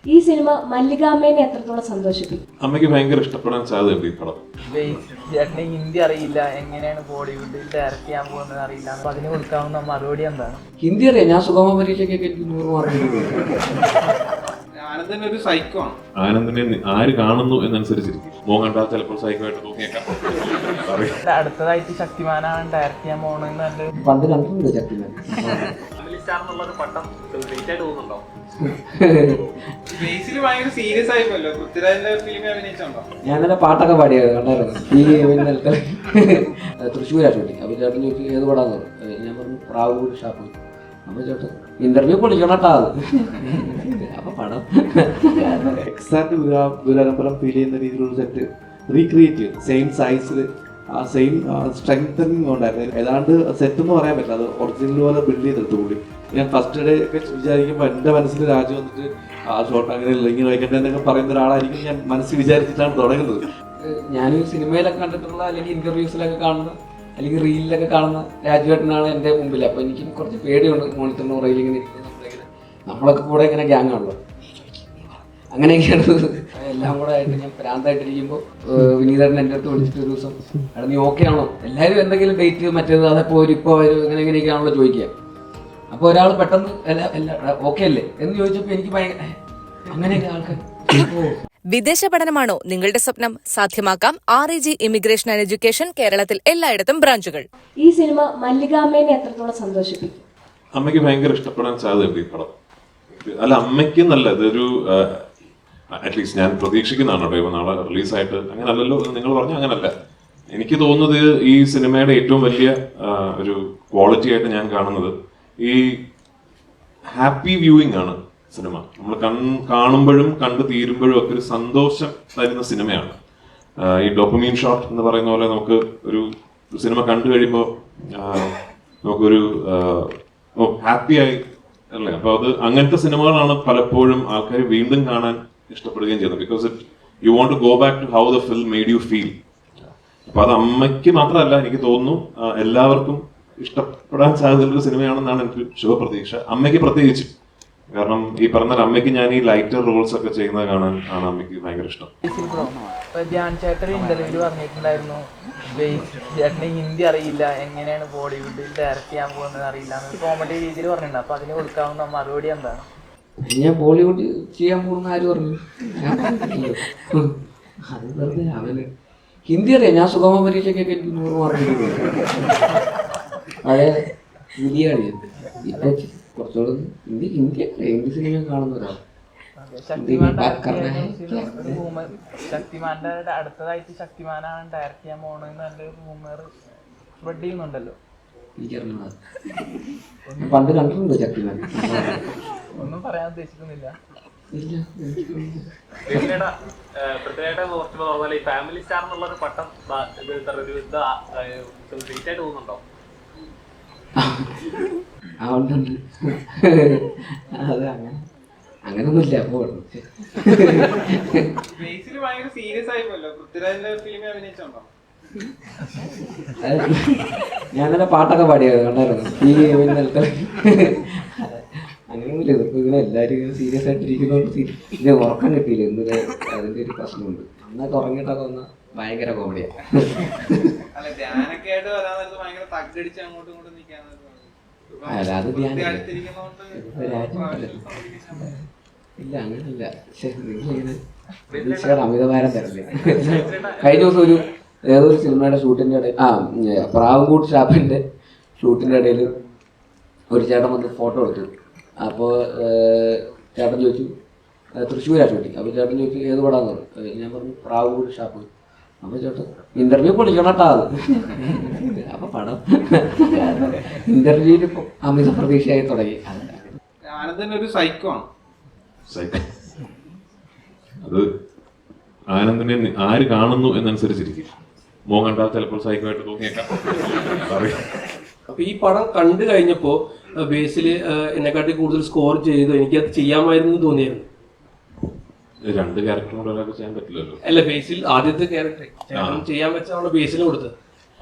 ഈ സിനിമ മല്ലികാമ്മേനെ എത്രത്തോളം സന്തോഷിപ്പിക്കും? അമ്മയ്ക്ക് ഭയങ്കര ഇഷ്ടപ്പെടാൻ സാധ്യതയുണ്ട് ഈ പടം. ചേട്ടന് ഹിന്ദി അറിയില്ല, എങ്ങനെയാണ് ബോളിവുഡിൽ ഡയറക്റ്റ് ചെയ്യാൻ പോകുന്നത് അറിയില്ല, അപ്പൊ അതിന് കൊടുക്കാവുന്ന മറുപടി എന്താണ്? ഹിന്ദി അറിയാം, ഞാൻ സുഗമ പരീക്ഷയ്ക്കൊക്കെ എനിക്ക് 100 മാർക്ക്. ആനന്ദൻ ഒരു സൈക്കോ ആണ്. ആനന്ദിനെ ആര് കാണുന്നു എന്നനുസരിച്ചിരിക്കും. മോൻ കണ്ടാൽ ചിലപ്പോൾ സൈക്കോ ആയിട്ട് തോന്നിയേക്കാം. അടുത്തതായിട്ട് ശക്തിമാനാണ് ഡയറക്റ്റ് ചെയ്യാൻ പോകുന്നത്. പണ്ട് കണ്ടിട്ടുണ്ട് ശക്തിമാൻ. ബേസിൽ ഭയങ്കര സീരിയസ് ആയിപ്പോല്ലോ. പൃഥ്വിരാജിന്റെ ഫിലിമിൽ അഭിനയിച്ചുണ്ടോ? ഞാൻ തന്നെ പാട്ടൊക്കെ പാടിയത് കണ്ടായിരുന്നു. ഈ തൃശ്ശൂരാ ഷൂട്ടിങ്. അപ്പോൾ ചേട്ടൻ ചോദിച്ചു ഏത് പടാന്ന് പറഞ്ഞു. ഞാൻ പറഞ്ഞു പ്രാവൂർ ഷാപ്പ്. അപ്പോൾ ചേട്ടൻ ഇന്റർവ്യൂ പൊളിക്കണട്ടാ അത്. അപ്പൊ പടം എക്സാക്ട് ഗുരുവായൂരമ്പലം ഫീൽ ചെയ്യുന്ന രീതിയിലുള്ള സെറ്റ് റീക്രിയേറ്റ് ചെയ്യും. സെയിം സൈസിൽ ആ സെയിം സ്ട്രെങ്തനിങ് ഉണ്ടായിരുന്നു. ഏതാണ്ട് സെറ്റ് എന്ന് പറയാൻ പറ്റില്ല, അത് ഒറിജിനൽ പോലെ ബിൽഡ് ചെയ്തെടുത്തു കൂടി. ഞാൻ ഫസ്റ്റ് ഡേ ഒക്കെ വിചാരിക്കുമ്പോൾ എൻ്റെ മനസ്സിൽ രാജു വന്നിട്ട് ആ ഷോട്ട് അങ്ങനെ ഇല്ല ഇങ്ങനെ വയ്ക്കട്ടെ എന്നൊക്കെ പറയുന്ന ഒരാളായിരിക്കും ഞാൻ മനസ്സിൽ വിചാരിച്ചിട്ടാണ് തുടങ്ങുന്നത്. ഞാൻ സിനിമയിലൊക്കെ കണ്ടിട്ടുള്ള അല്ലെങ്കിൽ ഇന്റർവ്യൂസിലൊക്കെ കാണുന്ന അല്ലെങ്കിൽ റീലിലൊക്കെ കാണുന്ന രാജുവേട്ടനാണ് എൻ്റെ മുമ്പിൽ. അപ്പോൾ എനിക്ക് കുറച്ച് പേടിയുണ്ട് മോണിറ്ററിന് റെയിലിങ്ങനെ നമ്മളൊക്കെ കൂടെ ഇങ്ങനെ ഗ്യാങ് ആണല്ലോ, അങ്ങനെയൊക്കെയാണ്. എല്ലാം കൂടെ ആയിട്ട് ഞാൻ ഭ്രാന്തായിട്ടിരിക്കുമ്പോൾ വിനീതൻ എൻ്റെ അടുത്ത് വിളിച്ചിട്ട് ഒരു ദിവസം അവിടെ നീ ഓക്കെ ആണോ, എല്ലാവരും എന്തെങ്കിലും ഡേറ്റ് മറ്റേത് അതെപ്പോൾ ഒരു ഇപ്പോൾ ഒരു ഇങ്ങനെ ഇങ്ങനെയൊക്കെയാണല്ലോ ചോദിക്കുക. അപ്പോൾ ഒരാൾ പെട്ടെന്ന് ഓക്കെ അല്ലേ എന്ന് ചോദിച്ചപ്പോൾ എനിക്ക് ഭയങ്കര അങ്ങനെയൊക്കെ ആൾക്കാർ. വിദേശ പഠനമാണോ നിങ്ങളുടെ സ്വപ്നം? സാധ്യമാക്കാം RAG ഇമിഗ്രേഷൻ ആൻഡ് എഡ്യൂക്കേഷൻ. കേരളത്തിൽ എല്ലായിടത്തും ബ്രാഞ്ചുകൾ. ഈ സിനിമ മല്ലികാമ്മേനെ എത്രത്തോളം സന്തോഷിപ്പിക്കും? അമ്മയ്ക്ക് ഭയങ്കര ഇഷ്ടപ്പെടാൻ സാധ്യതയുണ്ട് ഈ പടം. അല്ല, അമ്മയ്ക്ക് നല്ല ഇതൊരു അറ്റ്ലീസ്റ്റ് ഞാൻ പ്രതീക്ഷിക്കുന്നതാണ് കേട്ടോ. ഇപ്പൊ നാളെ റിലീസായിട്ട് അങ്ങനല്ലല്ലോ നിങ്ങൾ പറഞ്ഞ അങ്ങനല്ല. എനിക്ക് തോന്നുന്നത് ഈ സിനിമയുടെ ഏറ്റവും വലിയ ഒരു ക്വാളിറ്റി ആയിട്ട് ഞാൻ കാണുന്നത് ഈ ഹാപ്പി വ്യൂയിങ് ആണ് സിനിമ. നമ്മൾ കാണുമ്പോഴും കണ്ടു തീരുമ്പോഴും ഒക്കെ ഒരു സന്തോഷം തരുന്ന സിനിമയാണ്. ഈ ഡോപ്പമീൻ ഷോട്ട് എന്ന് പറയുന്ന പോലെ നമുക്ക് ഒരു സിനിമ കണ്ടു കഴിയുമ്പോൾ നമുക്കൊരു ഹാപ്പിയായി അല്ലേ. അപ്പൊ അത് അങ്ങനത്തെ സിനിമകളാണ് പലപ്പോഴും ആൾക്കാർ വീണ്ടും കാണാൻ ഇഷ്ടപ്പെടുകയും ചെയ്യുന്നത്. Because you want to go back to how the film made you feel. അപ്പൊ അത് അമ്മയ്ക്ക് മാത്രമല്ല, എനിക്ക് തോന്നുന്നു എല്ലാവർക്കും ഇഷ്ടപ്പെടാൻ സാധ്യതയുള്ള സിനിമയാണെന്നാണ് എനിക്ക് ശുഭപ്രതീക്ഷ. അമ്മയ്ക്ക് പ്രത്യേകിച്ച്, കാരണം ഈ പറഞ്ഞ അമ്മയ്ക്ക് ഞാൻ ഈ ലൈറ്റർ റോൾസ് ഒക്കെ ചെയ്യുന്നത് കാണാൻ ആണ് അമ്മയ്ക്ക് ഭയങ്കര ഇഷ്ടം. ധ്യാൻ ചേട്ടൻ ഇന്റർവ്യൂല് പറഞ്ഞിട്ടുണ്ടായിരുന്നു ചേട്ടന് ഹിന്ദി അറിയില്ല, എങ്ങനെയാണ് ബോളിവുഡിൽ ഡയറക്റ്റ് ചെയ്യാൻ പോകുന്നത് അറിയില്ല, കോമഡി രീതിയിൽ പറഞ്ഞിട്ടുണ്ട്. അപ്പൊ അതിന് കൊടുക്കാവുന്ന മറുപടി എന്താണ്? ഞാൻ ബോളിവുഡ് ചെയ്യാൻ പോകുന്ന ആര് പറഞ്ഞു? അത് വെറുതെ അവന് ഹിന്ദി അറിയാം, ഞാൻ സുഗമ പരീക്ഷയ്ക്കൊക്കെ എനിക്ക് 100 മാർക്ക്. പഴയ ഹിന്ദിയാണ് ഞാൻ. ഇപ്പൊ കുറച്ചുകൂടെ ഹിന്ദി സിനിമ കാണുന്ന ഒരാൾ. ശക്തിമാന്റെ അടുത്തതായിട്ട് ശക്തിമാനാണ് ഡയറക്റ്റ് ചെയ്യാൻ പോകുന്നത് നല്ലൊരു റൂമർ സ്പ്രെഡ് ചെയ്യുന്നുണ്ടല്ലോ. പണ്ട് കണ്ടിട്ടുണ്ട് ശക്തിമാൻ. ഒന്നും പറയാൻ ഉദ്ദേശിക്കുന്നില്ല. ഫാമിലി സ്റ്റാർ എന്നുള്ളൊരു പട്ടം തോന്നുന്നുണ്ടോ? ഉണ്ട്. അത് അങ്ങനൊന്നുമില്ല. അപ്പോൾ ബേസിൽ ഭയങ്കര സീരിയസ് ആയിപ്പോല്ലോ. പൃഥ്വിരാജിന്റെ ഫിലിമിൽ അഭിനയിച്ചുണ്ടോ? ഞാൻ തന്നെ പാട്ടൊക്കെ പാടിയത് കണ്ടായിരുന്നു. ഈ അങ്ങനെയൊന്നുമില്ല. ഇതിപ്പോ ഇങ്ങനെ എല്ലാവരും ഇങ്ങനെ സീരിയസ് ആയിട്ടിരിക്കുന്നതുകൊണ്ട് ഇത് ഉറക്കം കിട്ടിയില്ല. എന്തൊരു അതിന്റെ ഒരു പ്രശ്നമുണ്ട്. അന്നൊക്കെ ഉറങ്ങിയിട്ടൊക്കെ വന്ന ഭയങ്കര കോമഡിയാണ്. അല്ല, ധ്യാനൊക്കെ ആയിട്ട് വരാൻ നേരത്ത് ഭയങ്കര തగ్గടിച്ച് അങ്ങോട്ടും ഇങ്ങോട്ടും നിൽക്കാൻ. അല്ല, അത് ധ്യാനം ഇല്ല, അങ്ങനെയല്ല. നിങ്ങളിങ്ങനെ അമിതഭാരം തരല്ലേ. കഴിഞ്ഞ ദിവസം ഒരു ഏതൊരു സിനിമയുടെ ഷൂട്ടിൻ്റെ ഇടയിൽ പ്രാവുംകൂട്ട് ഷാപ്പിൻ്റെ ഷൂട്ടിൻ്റെ ഇടയിൽ ഒരു ചേട്ടൻ വന്ന് ഫോട്ടോ എടുത്തു. അപ്പോൾ ചേട്ടൻ ചോദിച്ചു തൃശ്ശൂരാ ഷൂട്ടിങ്. അപ്പോൾ ചേട്ടൻ ചോദിച്ചു ഏത് പടാന്ന് പറഞ്ഞു. ഞാൻ പറഞ്ഞു പ്രാവുംകൂട്ട് ഷാപ്പ്. അപ്പോൾ ചേട്ടൻ ഇന്റർവ്യൂ പൊളിക്കണട്ടാ അത്. അപ്പൊ പടം ഇന്റർവ്യൂവിൽ അമിത പ്രതീക്ഷയായി തുടങ്ങി. ആനന്ദൻ ഒരു സൈക്കോ ആണ്. അത് ആനന്ദിനെ ആര് കാണുന്നു എന്നനുസരിച്ചിരിക്കും. മോൻ കണ്ടാൽ ചിലപ്പോൾ സൈക്കോ ആയിട്ട് തോന്നിയേക്കാം. അപ്പൊ ഈ പടം കണ്ടു കഴിഞ്ഞപ്പോ ബേസില് എന്നെക്കാട്ടി കൂടുതൽ സ്കോർ ചെയ്തു, എനിക്കത് ചെയ്യാമായിരുന്നു തോന്നിയായിരുന്നു. 2 ക്യാരക്ടറും കൂടെ ഒരാൾക്ക് ചെയ്യാൻ പറ്റില്ലല്ലോ. അല്ല, ബേസിൽ ആദ്യത്തെ ക്യാരക്ടർ ചെയ്യാൻ വെച്ചാണ് ബേസിന് കൊടുത്തത്.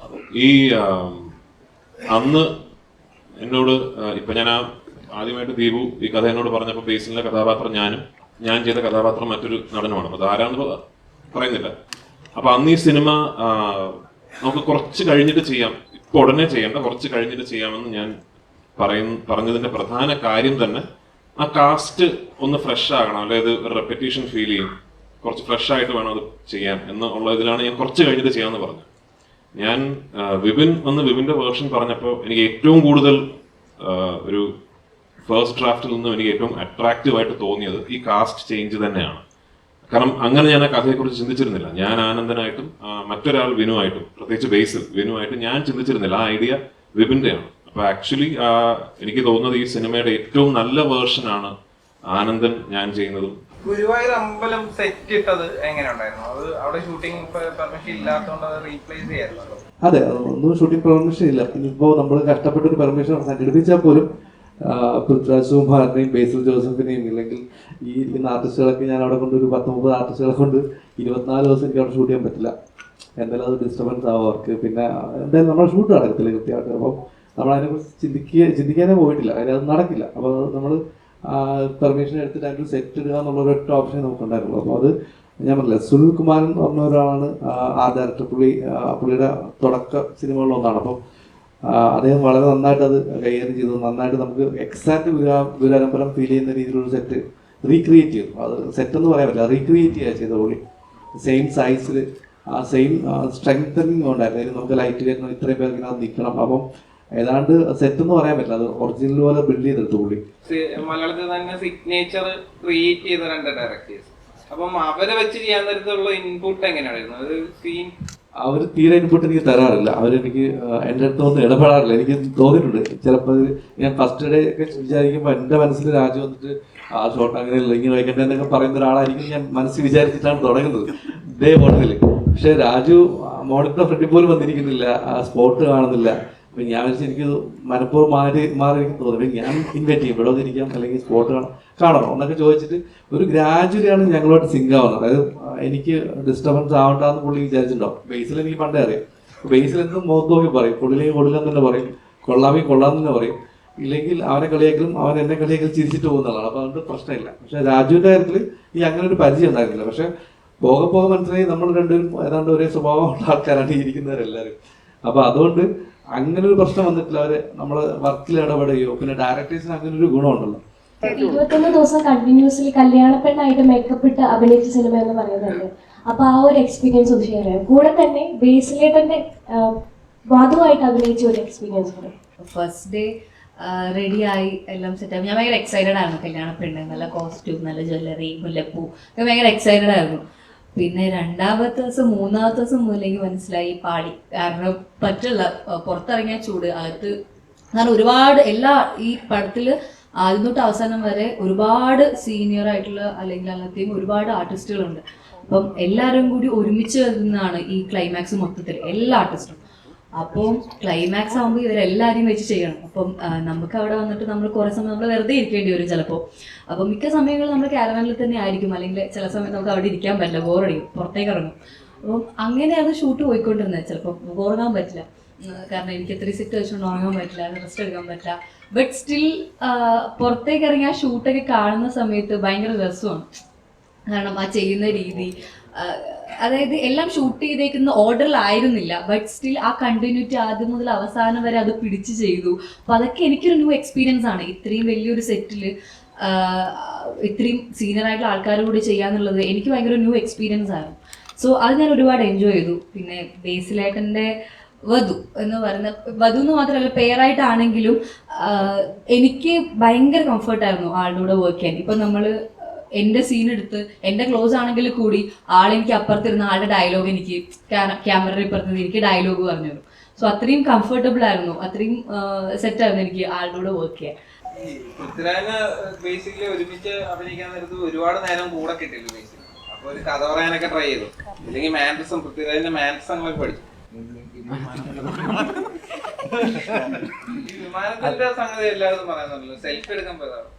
ഈ അന്ന് എന്നോട് ഇപ്പൊ ഞാൻ ആദ്യമായിട്ട് ദീപു ഈ കഥ എന്നോട് പറഞ്ഞപ്പോൾ ബേസിലെ കഥാപാത്രം ഞാനും ഞാൻ ചെയ്ത കഥാപാത്രം മറ്റൊരു നടനുമാണ്. അപ്പോൾ അതാരാണെന്ന് പറയുന്നില്ല. അപ്പോൾ അന്ന് ഈ സിനിമ നമുക്ക് കുറച്ച് കഴിഞ്ഞിട്ട് ചെയ്യാം, ഇപ്പോൾ ഉടനെ ചെയ്യേണ്ട, കുറച്ച് കഴിഞ്ഞിട്ട് ചെയ്യാമെന്ന് ഞാൻ പറഞ്ഞതിന്റെ പ്രധാന കാര്യം തന്നെ ആ കാസ്റ്റ് ഒന്ന് ഫ്രഷ് ആകണം, അതായത് ഒരു റെപ്പറ്റീഷൻ ഫീൽ ചെയ്യും, കുറച്ച് ഫ്രഷ് ആയിട്ട് വേണം അത് ചെയ്യാൻ എന്നുള്ള ഇതിലാണ് ഞാൻ കുറച്ച് കഴിഞ്ഞിട്ട് ചെയ്യാമെന്ന് പറഞ്ഞത്. ഞാൻ വിപിന്റെ വേർഷൻ പറഞ്ഞപ്പോൾ എനിക്ക് ഏറ്റവും കൂടുതൽ ഒരു ഫസ്റ്റ് ഡ്രാഫ്റ്റിൽ നിന്നും എനിക്ക് ഏറ്റവും അട്രാക്റ്റീവ് ആയിട്ട് തോന്നിയത് ഈ കാസ്റ്റ് ചേഞ്ച് തന്നെയാണ്. കാരണം അങ്ങനെ ഞാൻ ആ കഥയെക്കുറിച്ച് ചിന്തിച്ചിരുന്നില്ല. ഞാൻ ആനന്ദനായിട്ടും മറ്റൊരാൾ വിനുവായിട്ടും, പ്രത്യേകിച്ച് ബേസിൽ വിനുവായിട്ടും ഞാൻ ചിന്തിച്ചിരുന്നില്ല. ആ ഐഡിയ വിപിന്റെയാണ്. അപ്പൊ ആക്ച്വലി എനിക്ക് തോന്നുന്നത് ഈ സിനിമയുടെ ഏറ്റവും നല്ല വേർഷനാണ് ആനന്ദൻ ഞാൻ ചെയ്യുന്നതും. ഗുരുവായൂർ അമ്പലം സെറ്റ് ഇട്ടത് എങ്ങനെ ഉണ്ടായിരുന്നു? അത് അവിടെ ഷൂട്ടിംഗ് പെർമിഷൻ ഇല്ലാത്തതുകൊണ്ട് അത് റീപ്ലേസ് ചെയ്യായിരുന്നു. അതെ, ഒന്നും ഷൂട്ടിംഗ് പെർമിഷൻ ഇല്ല. ഇനിയിപ്പോ നമ്മൾ കഷ്ടപ്പെട്ട ഒരു പെർമിഷൻ സംഘടിപ്പിച്ചാൽ പോലും പൃഥ്വിരാജ് കുമാറിനെയും ബേസിൽ ജോസഫിനെയും ഇല്ലെങ്കിൽ ഈ ആർട്ടിസ്റ്റുകളൊക്കെ ഞാൻ അവിടെ കൊണ്ട് ഒരു 10-30 ആർട്ടിസ്റ്റുകളെ കൊണ്ട് 24 ദിവസം എനിക്ക് അവിടെ ഷൂട്ട് ചെയ്യാൻ പറ്റില്ല. എന്തായാലും അത് ഡിസ്റ്റർബൻസ് ആവും അവർക്ക്. പിന്നെ എന്തായാലും നമ്മൾ ഷൂട്ട് നടക്കത്തില്ല കൃത്യമായിട്ട്. അപ്പം നമ്മൾ അതിനെക്കുറിച്ച് ചിന്തിക്കാനേ പോയിട്ടില്ല, കാര്യം അത് നടക്കില്ല. അപ്പോൾ നമ്മൾ പെർമിഷൻ എടുത്തിട്ട് അതിൻ്റെ സെറ്റ് ഇടുക എന്നുള്ളൊരു ഒറ്റ ഓപ്ഷൻ നമുക്കുണ്ടായിരുന്നുള്ളൂ. അപ്പോൾ അത് ഞാൻ പറഞ്ഞില്ല, സുനിൽ കുമാരൻ എന്ന് പറഞ്ഞ ഒരാളാണ് ആ ഡയറക്ടർ. പുള്ളിയുടെ തുടക്ക സിനിമകളിലൊന്നാണ്. അപ്പം അദ്ദേഹം വളരെ നന്നായിട്ട് അത് കൈകാര്യം ചെയ്തു. നന്നായിട്ട് നമുക്ക് എക്സാക്ട് ഗുരുവായൂരമ്പലം ഫീൽ ചെയ്യുന്ന രീതിയിലുള്ള സെറ്റ് റീക്രിയേറ്റ് ചെയ്തു. അത് സെറ്റ് എന്ന് പറയാൻ പറ്റില്ല, റീക്രിയേറ്റ് ചെയ്യുക ചെയ്ത പുള്ളി. സെയിം സൈസിൽ ആ സെയിം സ്ട്രെങ്തനിങ് ഉണ്ടായിരുന്നു. നമുക്ക് ലൈറ്റ് കയറ്റണം, ഇത്രയും പേർക്ക് ഇതിനകത്ത് നിൽക്കണം. അപ്പം ഏതാണ്ട് സെറ്റ് എന്ന് പറയാൻ പറ്റില്ല, അത് ഒറിജിനൽ പോലെ ബിൽഡ് ചെയ്തെടുത്തു പുള്ളി. മലയാളത്തിൽ തന്നെ സിഗ്നേച്ചർ ക്രിയേറ്റ് ചെയ്ത 2 ഡയറക്ടേഴ്സ്. അപ്പം അവരെ വെച്ച് ചെയ്യാൻ നേരത്തുള്ള ഇൻപുട്ട് എങ്ങനെയായിരുന്നു? അത് സീൻ അവർ തീരെ ഇൻപുട്ട് എനിക്ക് തരാറില്ല. അവരെനിക്ക് എൻ്റെ അടുത്ത് ഒന്നും ഇടപെടാറില്ല. എനിക്ക് തോന്നിയിട്ടുണ്ട് ചിലപ്പോൾ ഞാൻ ഫസ്റ്റ് ഡേ ഒക്കെ വിചാരിക്കുമ്പോൾ എൻ്റെ മനസ്സിൽ രാജു വന്നിട്ട് ആ ഷോട്ട് അങ്ങനെയല്ല ഇങ്ങനെ വയ്ക്കട്ടെ എന്നൊക്കെ പറയുന്ന ഒരാളായിരിക്കും ഞാൻ മനസ്സിൽ വിചാരിച്ചിട്ടാണ് തുടങ്ങുന്നത് ഡേ മോണിൽ. പക്ഷേ രാജു മോണിറ്റർ ഫ്രണ്ടിൽ പോലും വന്നിരിക്കുന്നില്ല, ആ സ്പോട്ട് കാണുന്നില്ല. അപ്പം ഞാൻ വെച്ചാൽ എനിക്ക് മനഃപൂർവ്വം മാറി തോന്നി. ഞാൻ ഇൻവൈറ്റ് ചെയ്യും, ഇവിടെ വന്നിരിക്കാം അല്ലെങ്കിൽ സ്പോട്ട് കാണണോ എന്നൊക്കെ ചോദിച്ചിട്ട് ഒരു ഗ്രാജുവലിയാണ് ഞങ്ങളോട് സിങ്ക് ആവുന്നത്. അതായത് എനിക്ക് ഡിസ്റ്റർബൻസ് ആവണ്ടെന്ന് പുള്ളി വിചാരിച്ചിട്ടുണ്ടാവും. ബേസിൽ എനിക്ക് പണ്ടേ അറിയാം. ബേസിൽ എന്തും മുഖത്ത് നോക്കി പറയും, കൊള്ളില്ലെങ്കിൽ കൊള്ളില്ലെന്ന് തന്നെ പറയും, കൊള്ളാമെങ്കിൽ കൊള്ളാമെന്ന് തന്നെ പറയും. ഇല്ലെങ്കിൽ അവനെ കളിയാക്കലും അവൻ എന്നെ കളിയാക്കലും ചിരിച്ചിട്ട് പോകുന്നതാണ്. അപ്പോൾ അതുകൊണ്ട് പ്രശ്നമില്ല. പക്ഷേ രാജുവിൻ്റെ കാര്യത്തിൽ ഈ അങ്ങനെ ഒരു പരിചയം ഉണ്ടായിരുന്നില്ല. പക്ഷേ പോകെ മനസ്സിലായി നമ്മൾ രണ്ടുപേരും ഏതാണ്ട് ഒരേ സ്വഭാവമുള്ള ആൾക്കാരാണ് ഇരിക്കുന്നവരെല്ലാവരും. അപ്പോൾ അതുകൊണ്ട് അങ്ങനെ ഒരു പ്രശ്നം വന്നിട്ടില്ല. അവര് നമ്മള് വർക്കിൽ ഇടപെടുകയോ, പിന്നെ ഡയറക്ടേഴ്സിന് അങ്ങനെ ഒരു ഗുണമുണ്ടല്ലോ. 21 ദിവസം കണ്ടിന്യൂസ്ലി കല്യാണപ്പെണ്ണായിട്ട് മേക്കപ്പ് ഇട്ട് അഭിനയിച്ച സിനിമ എന്ന് പറയുന്നുണ്ട്. അപ്പൊ ആ ഒരു എക്സ്പീരിയൻസ് ഒന്ന് ഷെയർ ചെയ്യാം. കൂടെ തന്നെ ബേസിലേട്ടന്റെ വാതുവായിട്ട് അഭിനയിച്ച ഒരു എക്സ്പീരിയൻസ് കൂടെ. ഫസ്റ്റ് ഡേ റെഡിയായി എല്ലാം സെറ്റായി. ഞാൻ ഭയങ്കര എക്സൈറ്റഡ് ആയിരുന്നു. കല്യാണപ്പെണ്ണ്, നല്ല കോസ്റ്റ്യൂം, നല്ല ജ്വല്ലറി, മുല്ലപ്പൂ, ഒക്കെ ഭയങ്കര എക്സൈറ്റഡ് ആയിരുന്നു. പിന്നെ 2ാമത്തെ ദിവസം 3ാമത്തെ ദിവസം മുതലേക്ക് മനസ്സിലായി പാടി. കാരണം പറ്റില്ല, പുറത്തിറങ്ങിയ ചൂട്, അകത്ത് കാരണം ഒരുപാട് ഈ പടത്തിൽ ആദ്യം തൊട്ട് അവസാനം വരെ ഒരുപാട് സീനിയർ ആയിട്ടുള്ള അല്ലെങ്കിൽ അന്നത്തെയും ഒരുപാട് ആർട്ടിസ്റ്റുകളുണ്ട്. അപ്പം എല്ലാവരും കൂടി ഒരുമിച്ച് വരുന്നതാണ് ഈ ക്ലൈമാക്സ് മൊത്തത്തിൽ, എല്ലാ ആർട്ടിസ്റ്റും. അപ്പം ക്ലൈമാക്സ് ആകുമ്പോൾ ഇവരെല്ലാവരെയും വെച്ച് ചെയ്യണം. അപ്പം നമുക്ക് അവിടെ വന്നിട്ട് നമ്മൾ കുറേ സമയം നമ്മൾ വെറുതെ ഇരിക്കേണ്ടി വരും ചിലപ്പോൾ. അപ്പം മിക്ക സമയങ്ങളിൽ നമ്മൾ ക്യാരവാനിൽ തന്നെ ആയിരിക്കും, അല്ലെങ്കിൽ ചില സമയത്ത് നമുക്ക് അവിടെ ഇരിക്കാൻ പറ്റില്ല, ബോറടിക്കും, പുറത്തേക്ക് ഇറങ്ങും. അപ്പം അങ്ങനെയാണ് ഷൂട്ട് പോയിക്കൊണ്ടിരുന്നത്. ചിലപ്പോൾ ഉറങ്ങാൻ പറ്റില്ല, കാരണം എനിക്ക് 3 സെറ്റ് വെച്ചുകൊണ്ട് ഉറങ്ങാൻ പറ്റില്ല, റെസ്റ്റ് എടുക്കാൻ പറ്റില്ല. ബട്ട് സ്റ്റിൽ പുറത്തേക്ക് ഇറങ്ങി ആ ഷൂട്ടൊക്കെ കാണുന്ന സമയത്ത് ഭയങ്കര രസമാണ്. കാരണം ആ ചെയ്യുന്ന രീതി, അതായത് എല്ലാം ഷൂട്ട് ചെയ്തേക്കുന്ന ഓർഡറിലായിരുന്നില്ല, ബട്ട് സ്റ്റിൽ ആ കണ്ടിന്യൂറ്റി ആദ്യം മുതൽ അവസാനം വരെ അത് പിടിച്ച് ചെയ്തു. അപ്പോൾ അതൊക്കെ എനിക്കൊരു ന്യൂ എക്സ്പീരിയൻസ് ആണ്. ഇത്രയും വലിയൊരു സെറ്റിൽ ഇത്രയും സീനിയർ ആയിട്ടുള്ള ആൾക്കാർ കൂടി ചെയ്യാന്നുള്ളത് എനിക്ക് ഭയങ്കര ന്യൂ എക്സ്പീരിയൻസ് ആയിരുന്നു. സോ അത് ഞാൻ ഒരുപാട് എൻജോയ് ചെയ്തു. പിന്നെ ബേസിലേട്ടൻ്റെ വധു എന്ന് പറയുന്ന, വധു എന്ന് മാത്രമല്ല പെയറായിട്ടാണെങ്കിലും എനിക്ക് ഭയങ്കര കംഫർട്ടായിരുന്നു ആളുടെ കൂടെ വർക്ക് ചെയ്യാൻ. ഇപ്പം നമ്മൾ എൻ്റെ സീൻ എടുത്ത് എൻ്റെ ക്ലോസ് ആണെങ്കിൽ കൂടി ആളെനിക്ക് അപ്പുറത്തിരുന്ന ആളുടെ ഡയലോഗ് എനിക്ക് ക്യാമറയുടെ ഇപ്പുറത്ത് എനിക്ക് ഡയലോഗ് പറഞ്ഞു തരും. സോ അത്രയും കംഫർട്ടബിൾ ആയിരുന്നു, അത്രയും സെറ്റായിരുന്നു എനിക്ക് ആളുടെ കൂടെ വർക്ക് ചെയ്യാൻ. പൃഥ്വിരാജിന് ബേസിക്കലി ഒരുമിച്ച് അഭിനയിക്കാൻ നേരത്ത് ഒരുപാട് നേരം കൂടെ കിട്ടില്ല ബേസിക്കലി. അപ്പൊ ഒരു കഥ പറയാനൊക്കെ ട്രൈ ചെയ്തു. അല്ലെങ്കിൽ മാൻഡ്രിസം, പൃഥ്വിരാജിന്റെ മാൻഡ്രിസങ്ങളൊക്കെ പഠിച്ചു. ഈ വിമാനത്തിന്റെ സംഗതി എല്ലാവരും പറയുന്നുണ്ടല്ലോ, സെൽഫി എടുക്കാൻ പോയതാണ്.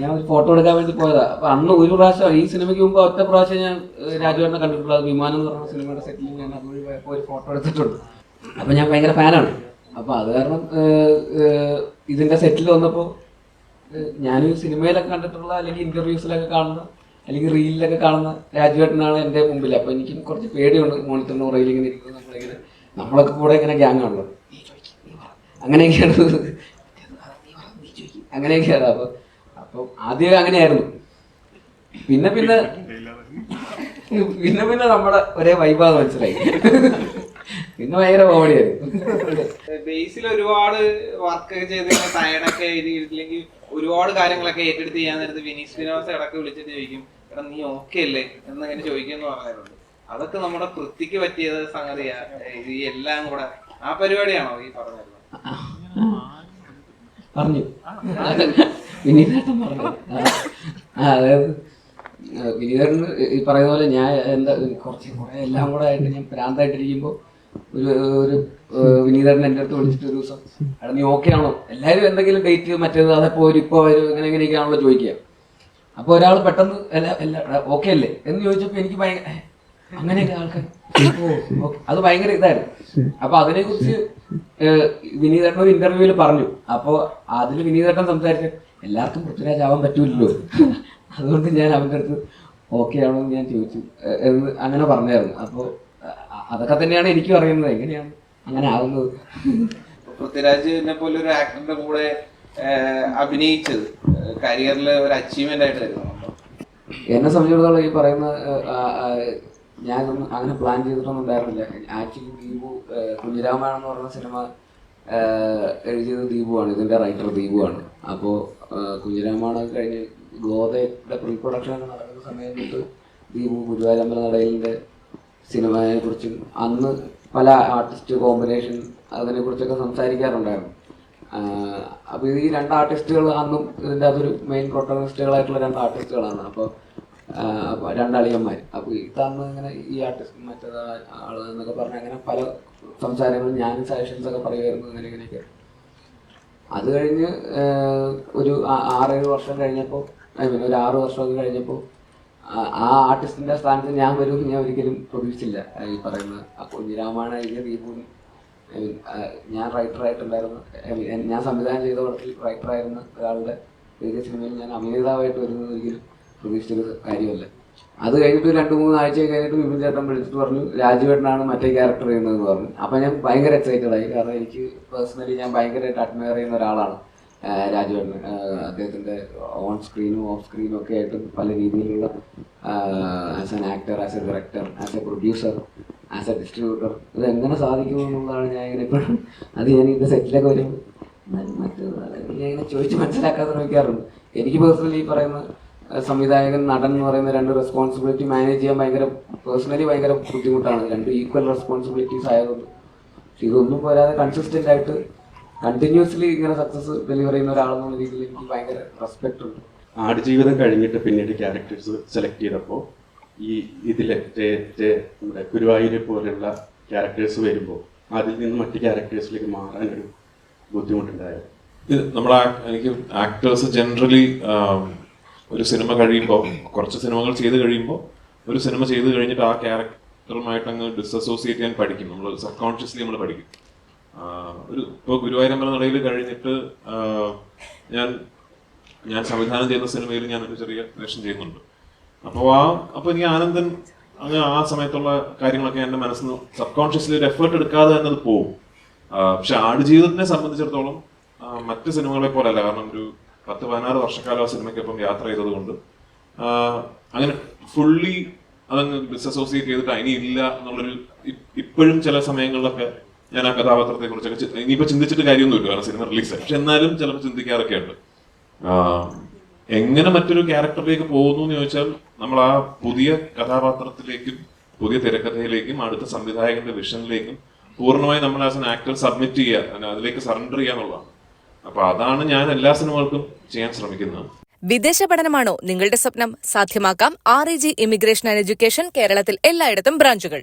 ഞാൻ ഒരു ഫോട്ടോ എടുക്കാൻ വേണ്ടി പോയതാ. അപ്പൊ അന്ന് ഒരു പ്രാവശ്യം, ഈ സിനിമയ്ക്ക് മുമ്പ് ഒറ്റ പ്രാവശ്യം ഞാൻ രാജുവേട്ടനെ കണ്ടിട്ടുള്ളത് വിമാനം എന്ന് പറഞ്ഞ സിനിമയുടെ സെറ്റിൽ ഞാൻ അതുവഴി പോയി ഒരു ഫോട്ടോ എടുത്തിട്ടുണ്ട്. അപ്പൊ ഞാൻ ഭയങ്കര ഫാനാണ്. അപ്പൊ അത് കാരണം ഇതിന്റെ സെറ്റിൽ വന്നപ്പോൾ ഞാൻ സിനിമയിലൊക്കെ കണ്ടിട്ടുള്ള അല്ലെങ്കിൽ ഇന്റർവ്യൂസിലൊക്കെ കാണുന്ന അല്ലെങ്കിൽ റീലിലൊക്കെ കാണുന്ന രാജുവേട്ടനാണ് എൻ്റെ മുമ്പിൽ. അപ്പോൾ എനിക്ക് കുറച്ച് പേടിയുണ്ട് മോണിറ്ററിന് പുറകിൽ ഇങ്ങനെ ഇരിക്കുന്നത്. നമ്മളൊക്കെ കൂടെ ഇങ്ങനെ ഗ്യാങ് ആണല്ലോ, അങ്ങനെയൊക്കെയാണ് അങ്ങനെയൊക്കെയാണ്. അപ്പോൾ ആദ്യം അങ്ങനെയായിരുന്നു. പിന്നെ പിന്നെ പിന്നെ പിന്നെ നമ്മുടെ ഒരേ വൈബാന്ന് മനസ്സിലായി. പിന്നെ ഭയങ്കര കോമഡിയായിരുന്നു. ബേസിൽ ഒരുപാട് വർക്ക് ചെയ്ത് ടയർഡൊക്കെ എഴുതിയില്ലെങ്കിൽ ഒരുപാട് കാര്യങ്ങളൊക്കെ ഏറ്റെടുത്ത് ചെയ്യാൻ നേരത്ത് വിനീത് ശ്രീനിവാസ ഇടയ്ക്ക് വിളിച്ചിട്ട് ചോദിക്കും, എടാ നീ ഓക്കെ അല്ലേ എന്നിങ്ങനെ ചോദിക്കുമെന്ന് പറഞ്ഞിട്ടുണ്ട്. അതൊക്കെ നമ്മുടെ വൃത്തിക്ക് പറ്റിയത് സംഗതിയാ. ഇത് എല്ലാം കൂടെ ആ പരിപാടിയാണോ ഈ പറഞ്ഞത്? പറഞ്ഞു വിനീതേട്ടൻ പറഞ്ഞു. അതായത് വിനീതേട്ടൻ ഈ പറയുന്ന പോലെ ഞാൻ എന്താ കുറേ എല്ലാം കൂടെ ആയിട്ട് ഞാൻ ഭ്രാന്തായിട്ടിരിക്കുമ്പോൾ ഒരു വിനീതേട്ടൻ എൻ്റെ അടുത്ത് വിളിച്ചിട്ട് ഒരു ദിവസം, എടാ നീ ഓക്കെ ആണോ, എല്ലാവരും എന്തെങ്കിലും ഡേറ്റ് മറ്റേത് അതെപ്പോ ഇപ്പോൾ ഇങ്ങനെ എങ്ങനെയൊക്കെയാണല്ലോ ചോദിക്കുക. അപ്പോൾ ഒരാൾ പെട്ടെന്ന് ഓക്കെ അല്ലേ എന്ന് ചോദിച്ചപ്പോൾ എനിക്ക് ഭയങ്കര അങ്ങനെയൊക്കെ ആൾക്കാർ അത് ഭയങ്കര ഇതായിരുന്നു. അപ്പൊ അതിനെക്കുറിച്ച് വിനീതേട്ടൻ ഒരു ഇന്റർവ്യൂവിൽ പറഞ്ഞു. അപ്പോൾ അതിൽ വിനീതേട്ടൻ സംസാരിച്ചു, എല്ലാവർക്കും പൃഥ്വിരാജ് ആവാൻ പറ്റൂല്ലോ, അതുകൊണ്ട് ഞാൻ അവൻ്റെ അടുത്ത് ഓക്കെ ആണോ എന്ന് ഞാൻ ചോദിച്ചു എന്ന് അങ്ങനെ പറഞ്ഞായിരുന്നു. അപ്പോൾ അതൊക്കെ തന്നെയാണ് എനിക്കും അറിയുന്നത് എങ്ങനെയാണ് അങ്ങനെ ആകുന്നത്. പൃഥ്വിരാജിനെ പോലെ ഒരു ആക്ടറിന്റെ കൂടെ അഭിനയിച്ചത് കരിയറിൽ ഒരു അച്ചീവ്മെന്റ് ആയിട്ട് വരുന്നുണ്ടോ? എന്നെ സംബന്ധിച്ചിടത്തോളം ഈ പറയുന്ന ഞാനൊന്നും അങ്ങനെ പ്ലാൻ ചെയ്തിട്ടൊന്നും ഉണ്ടായിരുന്നില്ല. ആക്ച്വലി ദീപു കുഞ്ഞിരാമായണം എന്ന് പറയുന്ന സിനിമ എഴുതിയത് ദീപുവാണ്, ഇതിൻ്റെ റൈറ്റർ ദീപുവാണ്. അപ്പോൾ കുഞ്ഞിരാമായണം കഴിഞ്ഞ് ഗോതയുടെ പ്രീ പ്രൊഡക്ഷൻ നടക്കുന്ന സമയത്ത് ദീപു ഗുരുവായൂരമ്പല നടയിലിൻ്റെ സിനിമയെക്കുറിച്ചും അന്ന് പല ആർട്ടിസ്റ്റ് കോമ്പിനേഷൻ അതിനെക്കുറിച്ചൊക്കെ സംസാരിക്കാറുണ്ടായിരുന്നു. അപ്പോൾ ഈ രണ്ട് ആർട്ടിസ്റ്റുകൾ അന്നും ഇതിൻ്റെ അതൊരു മെയിൻ പ്രൊട്ടഗണിസ്റ്റുകളായിട്ടുള്ള രണ്ട് ആർട്ടിസ്റ്റുകളാണ്. അപ്പോൾ രണ്ടളിയന്മാർ. അപ്പോൾ ഇതന്ന് ഇങ്ങനെ ഈ ആർട്ടിസ്റ്റ് മറ്റേത് ആൾ എന്നൊക്കെ പറഞ്ഞാൽ അങ്ങനെ പല സംസാരങ്ങളും ഞാനും സജഷൻസ് ഒക്കെ പറയുമായിരുന്നു ഇങ്ങനെയൊക്കെ. അത് കഴിഞ്ഞ് ഒരു 6-7 വർഷം കഴിഞ്ഞപ്പോൾ ഒരു 6 വർഷമൊക്കെ കഴിഞ്ഞപ്പോൾ ആ ആർട്ടിസ്റ്റിൻ്റെ സ്ഥാനത്ത് ഞാൻ വരുമെന്ന് ഞാൻ ഒരിക്കലും പ്രതീക്ഷിച്ചില്ല. ഈ പറയുന്ന കുഞ്ഞിരാമായണം എഴുതിയ ദീപുവിന് ഞാൻ റൈറ്ററായിട്ടുണ്ടായിരുന്നു, ഞാൻ സംവിധാനം ചെയ്ത പടത്തിൽ റൈറ്ററായിരുന്ന ഒരാളുടെ എഴുതിയ സിനിമയിൽ ഞാൻ അഭിനേതാവായിട്ട് വരുന്നത് ഒരിക്കലും പ്രതീക്ഷിച്ചൊരു കാര്യമല്ല. അത് കഴിഞ്ഞിട്ട് 2-3 ആഴ്ച കഴിഞ്ഞിട്ട് വിപിൻ ചേട്ടൻ വിളിച്ചിട്ട് പറഞ്ഞു രാജുവേട്ടനാണ് മറ്റേ ക്യാരക്ടർ ചെയ്യുന്നതെന്ന് പറഞ്ഞു. അപ്പോൾ ഞാൻ ഭയങ്കര എക്സൈറ്റഡ് ആയി. കാരണം എനിക്ക് പേഴ്സണലി ഞാൻ ഭയങ്കരമായിട്ട് അഡ്മയർ ചെയ്യുന്ന ഒരാളാണ് രാജുവേട്ടൻ. അദ്ദേഹത്തിൻ്റെ ഓൺ സ്ക്രീനും ഓഫ് സ്ക്രീനും ഒക്കെ ആയിട്ട് പല രീതിയിലുള്ള as an actor, as A director, as A producer, as A distributor ഇത് എങ്ങനെ സാധിക്കുമെന്നുള്ളതാണ് ഞാൻ ഇങ്ങനെ ഇപ്പോഴും അത് ഞാൻ ഇതിൻ്റെ സെറ്റിലൊക്കെ വരുമ്പോൾ ഞാൻ ഇങ്ങനെ ചോദിച്ച് മനസ്സിലാക്കാൻ ശ്രമിക്കാറുണ്ട്. എനിക്ക് പേഴ്സണലി ഈ പറയുന്ന സംവിധായകൻ, നടൻ എന്ന് പറയുന്ന 2 റെസ്പോൺസിബിലിറ്റി മാനേജ് ചെയ്യാൻ പേഴ്സണലി ഭയങ്കര ബുദ്ധിമുട്ടാണ്. 2 ഈക്വൽ റെസ്പോൺസിബിലിറ്റീസ് ആയതുകൊണ്ട്. പക്ഷെ ഇതൊന്നും പോരാതെ കൺസിസ്റ്റൻ്റ് ആയിട്ട് കണ്ടിന്യൂസ്ലി ഇങ്ങനെ സക്സസ് ഡെലിവർ ചെയ്യുന്ന ഒരാളെന്നുള്ള രീതിയിൽ എനിക്ക് ഭയങ്കര റെസ്പെക്റ്റ് ഉണ്ട്. ആടുജീവിതം കഴിഞ്ഞിട്ട് പിന്നീട് ക്യാരക്ടേഴ്സ് സെലക്ട് ചെയ്തപ്പോൾ ഈ ഇതിലെ നമ്മുടെ ഗുരുവായൂരെ പോലെയുള്ള ക്യാരക്ടേഴ്സ് വരുമ്പോൾ അതിൽ നിന്ന് മറ്റ് ക്യാരക്ടേഴ്സിലേക്ക് മാറാനൊരു ബുദ്ധിമുട്ടുണ്ടായത്. ഇത് എനിക്ക് ആക്ടേഴ്സ് ജനറലി ഒരു സിനിമ കഴിയുമ്പോൾ, കുറച്ച് സിനിമകൾ ചെയ്ത് കഴിയുമ്പോൾ, ഒരു സിനിമ ചെയ്ത് കഴിഞ്ഞിട്ട് ആ ക്യാരക്ടറുമായിട്ട് അങ്ങ് ഡിസസോസിയേറ്റ് ചെയ്യാൻ പഠിക്കും. നമ്മൾ സബ് കോൺഷ്യസ്ലി നമ്മൾ പഠിക്കും. ഇപ്പോൾ ഗുരുവായൂരമ്പല നടയിൽ കഴിഞ്ഞിട്ട് ഞാൻ സംവിധാനം ചെയ്യുന്ന സിനിമയിൽ ഞാനൊരു ചെറിയ വേഷം ചെയ്യുന്നുണ്ട്. അപ്പോൾ എനിക്ക് ആനന്ദൻ അങ്ങനെ ആ സമയത്തുള്ള കാര്യങ്ങളൊക്കെ എൻ്റെ മനസ്സിൽ നിന്ന് സബ് കോൺഷ്യസ്ലി ഒരു എഫേർട്ട് എടുക്കാതെ തന്നെ അത് പോകും. പക്ഷെ ആടുജീവിതത്തിനെ സംബന്ധിച്ചിടത്തോളം മറ്റ് സിനിമകളെ പോലെയല്ല. കാരണം ഒരു 10-16 വർഷക്കാലം ആ സിനിമയ്ക്കൊപ്പം യാത്ര ചെയ്തത് കൊണ്ട് അങ്ങനെ ഫുള്ളി അതങ്ങ് ഡിസസോസിയേറ്റ് ചെയ്തിട്ട് ഇനിയില്ല എന്നുള്ളൊരു ഇപ്പോഴും ചില സമയങ്ങളിലൊക്കെ ഞാൻ ആ കഥാപാത്രത്തെ കുറിച്ചൊക്കെ ഇനിയിപ്പോൾ ചിന്തിച്ചിട്ട് കാര്യമൊന്നുമില്ല, കാരണം സിനിമ റിലീസായി. പക്ഷെ എന്നാലും ചിലപ്പോൾ ചിന്തിക്കാറൊക്കെ ഉണ്ട്. എങ്ങനെ മറ്റൊരു ക്യാരക്ടറിലേക്ക് പോകുന്നു എന്ന് ചോദിച്ചാൽ നമ്മൾ ആ പുതിയ കഥാപാത്രത്തിലേക്കും പുതിയ തിരക്കഥയിലേക്കും അടുത്ത സംവിധായകന്റെ വിഷനിലേക്കും പൂർണ്ണമായി നമ്മൾ ആസ് എൻ ആക്ടർ സബ്മിറ്റ് ചെയ്യുക, അതിലേക്ക് സറണ്ടർ ചെയ്യുക എന്നുള്ളതാണ്. അപ്പൊ അതാണ് ഞാൻ എല്ലാ സിനിമകൾക്കും ചെയ്യാൻ ശ്രമിക്കുന്നത്. വിദേശ പഠനമാണോ നിങ്ങളുടെ സ്വപ്നം? സാധ്യമാക്കാം RAG ഇമിഗ്രേഷൻ ആൻഡ് എഡ്യൂക്കേഷൻ, കേരളത്തിൽ എല്ലായിടത്തും ബ്രാഞ്ചുകൾ.